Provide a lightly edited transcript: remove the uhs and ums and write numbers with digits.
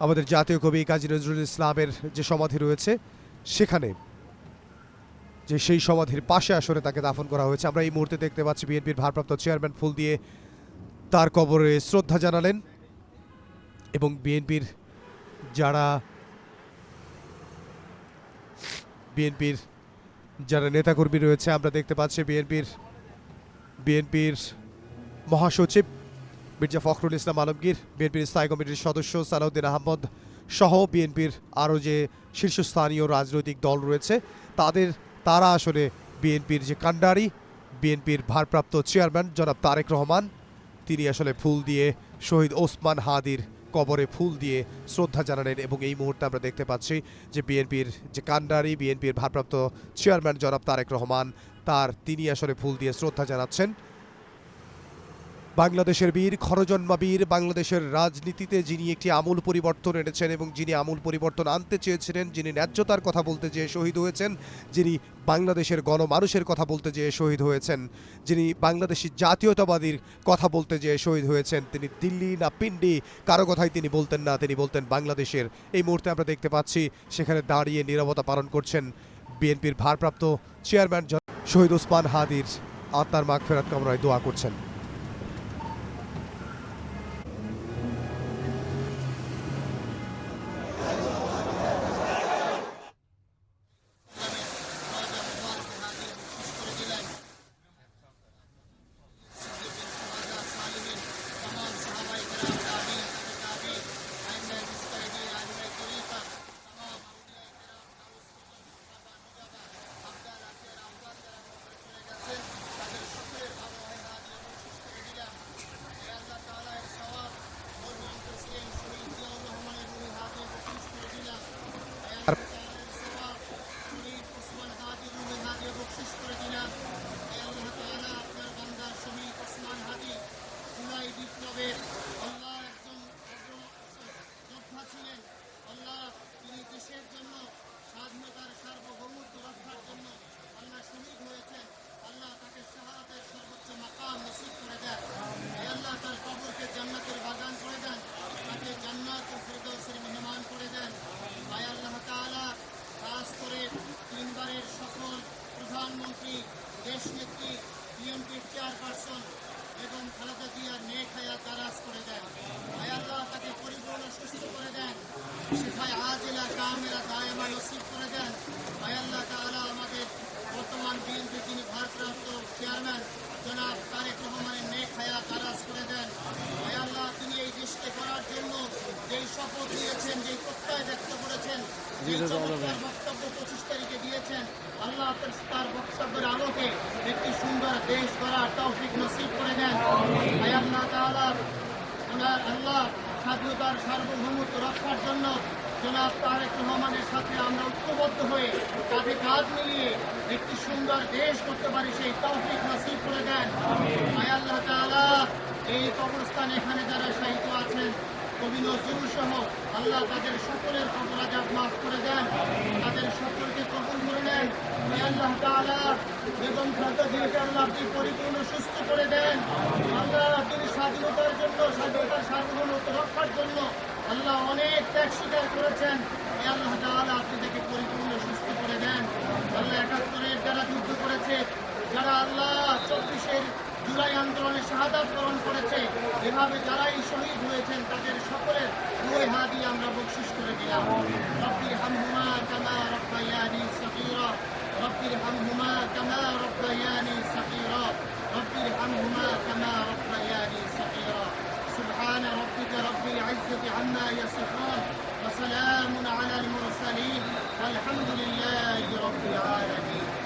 আমাদের জাতীয় কবি কাজী নজরুল ইসলামের যে সমাধি রয়েছে সেখানে যে সেই সমাধির পাশে আসলে তাকে দাফন করা হয়েছে। আমরা এই মুহূর্তে দেখতে পাচ্ছি বিএনপির ভারপ্রাপ্ত চেয়ারম্যান ফুল দিয়ে তার কবরে শ্রদ্ধা জানালেন এবং বিএনপির যারা নেতাকর্মী রয়েছে আমরা দেখতে পাচ্ছি বিএনপির মহাসচিব মির্জা ফখরুল ইসলাম আলমগীর, বিএনপির স্থায়ী কমিটির সদস্য সালাউদ্দিন আহমদ সহ বিএনপির আরও যে শীর্ষস্থানীয় রাজনৈতিক দল রয়েছে তারা আসলে বিএনপির যে কাণ্ডারি, বিএনপির ভারপ্রাপ্ত চেয়ারম্যান জনাব তারেক রহমান, তিনি আসলে ফুল দিয়ে শহীদ ওসমান হাদির কবরে ফুল দিয়ে শ্রদ্ধা জানালেন। এবং এই মুহূর্তে আমরা দেখতে পাচ্ছি যে বিএনপির যে কাণ্ডারি, বিএনপির ভারপ্রাপ্ত চেয়ারম্যান জনাব তারেক রহমান তিনি আসলে ফুল দিয়ে শ্রদ্ধা জানাচ্ছেন। বাংলাদেশের বীর, খরজন্মা বীর, বাংলাদেশের রাজনীতিতে যিনি একটি আমূল পরিবর্তন এনেছেন এবং যিনি আমূল পরিবর্তন আনতে চেয়েছিলেন, যিনি ন্যায্যতার কথা বলতে যেয়ে শহীদ হয়েছেন, যিনি বাংলাদেশের গণমানুষের কথা বলতে যেয়ে শহীদ হয়েছেন, যিনি বাংলাদেশি জাতীয়তাবাদীর কথা বলতে যেয়ে শহীদ হয়েছেন, তিনি দিল্লি না পিন্ডি কারো কথাই তিনি বলতেন না, তিনি বলতেন বাংলাদেশের। এই মুহূর্তে আমরা দেখতে পাচ্ছি সেখানে দাঁড়িয়ে নীরবতা পালন করছেন বিএনপির ভারপ্রাপ্ত চেয়ারম্যান শহীদ ওসমান হাদির আত্মার মাগফিরাত কামনায় দোয়া করছেন। প্রধানমন্ত্রী, দেশ নেত্রী, বিএনপির চেয়ারপারসন এবং খালেদা জিয়ার নেক হায়াত দারাজ করে দেন। আল্লাহ তাকে পরিপূর্ণ সুস্থ করে দেন, শিফায়ে আজিলা কামিলা দায়েমা নসিব করে দেন। আল্লাহ তাআলা আমাদের বর্তমান বিএনপি যিনি ভারপ্রাপ্ত চেয়ারম্যান জনাব তারেক রহমানের নেক হায়াত দারাজ করে দেন। আল্লাহ তিনি এই দেশকে করার জন্য যেই শপথ নিয়েছেন, যেই প্রত্যয় ব্যক্ত করেছেন, যে চমৎকার বক্তব্য 25 তারিখে দিয়েছেন, আল্লাহ তার বক্তব্যের আলোকে একটি সুন্দর দেশ গড়ার তৌফিক নসিব করে দেন। আল্লাহ তাআলা আল্লাহ স্বাধীনতার সার্বভৌমত্ব রক্ষার জন্য জনাব তারেক রহমানের সাথে আমরা ঐক্যবদ্ধ হয়ে কাঁধে কাঁধ মিলিয়ে একটি সুন্দর দেশ করতে পারি, সেই তৌফিক নসিব করে দেন। আল্লাহ তাআলা এই কবরস্থানে এখানে যারা শায়িত আছেন কবি নজরুল সহ আল্লাহ তাদের সকলের কবর আযাব মাফ করে দেন, তাদের সকলকে কবুল করে নেন। আল্লাহ তাআলা বেগম খালেদা জিয়াকে আল্লাহ আপনি পরিপূর্ণ সুস্থ করে দেন। আল্লাহ তিনি স্বাধীনতার জন্য, স্বাধীনতার সার্বভৌমত্ব রক্ষার জন্য আল্লাহ অনেক ত্যাগ স্বীকার করেছেন। আল্লাহ তাআলা আপনি তাকে পরিপূর্ণ সুস্থ করে দেন। আল্লাহ 71-এর যারা যুদ্ধ করেছে, যারা আল্লাহ 24-এর জুলাই আন্দোলনে শাহাদাত বরণ করেছে, এভাবে যারাই শহীদ হয়েছেন তাদের সকলের দুই হাত দিয়ে আমরা বকশিশ করে দিলাম। রব্বির হামহুমা কামা রব্বায়ানি সগীরা, রব্বির হামহুমা কামা রব্বায়ানি সগীরা, রব্বির হামহুমা কামা রব্বায়ানি সগীরা। سبحان ربك رب العزة عما يصفون وسلام على المرسلين والحمد لله رب العالمين.